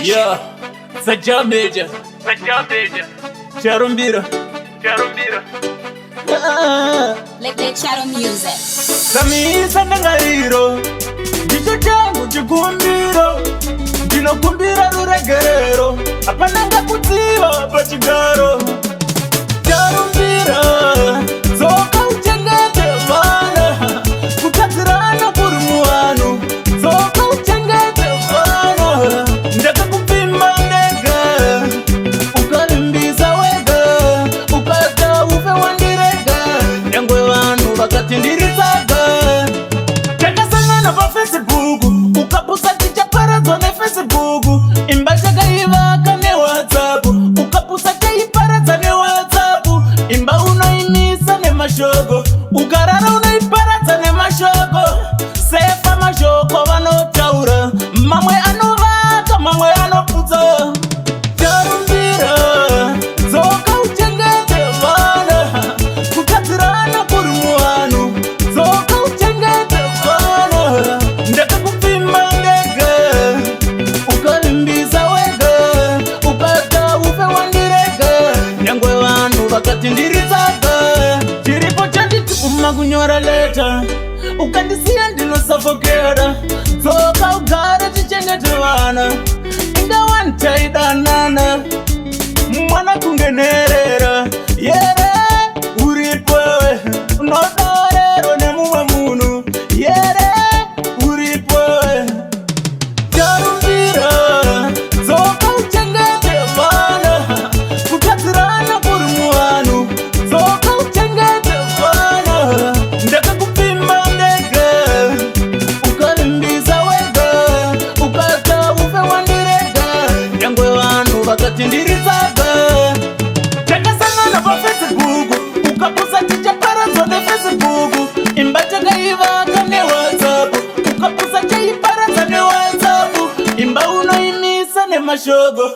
Yeah, Sajamija, Charumbira. Let Shadow Music. Samisa nangairo, jicho changu chikumbiro, ndinokumbira ruregerero, apananga kutiwa pachigaro. Charumbira, zoka uchengete vana, kutadzirana kuri muhanu, zoka uchengete vana, ndakakupima ndega, ukalimbisa wega, ukata ufe wandirega, nyangwe vanhu vakati ndiritsaga. Takasangana pa Facebook, ukapusa tichaparadzwa neFacebook, imba chakaivaka neWhatsApp, ukapusa chaiparadza neWhatsApp, imba unoimisa nemashoko, ukarara unoiparadza nemashoko. Sefa mashoko vanotaura, mamwe anovaka mamwe anoputsa. Charumbira, dzoka uchengete vana, kutadzirana kuri muhanu, dzoka uchengete vana, ndakakupima ndega, ukalimbisa wega, ukata ufe wandirega, nyangwe vanhu vakati ndiritsaga. Chiripo chanditi kunyora leta, ukandisiya ndinosafokera, dzoka ugare tichengete vana, ingawa ntaidanana, mwana kungenerera. Yere uripowe, unodorero nemumwe munhu, yere uripowe. Charumbira, dzoka uchengete vana, kutadzirana kuri muhanu, dzoka uchengete vana, ndakakupima ndega, ukalimbisa wega, ukata ufe wandirega, nyangwe vanhu vakati ndiritsaga. Takasangana pa Facebook, ukapusa tichaparadzwa neFacebook, imba chakaivaka neWhatsApp, ukapusa chaiparadza neWhatsApp, imba unoimisa nemashoko.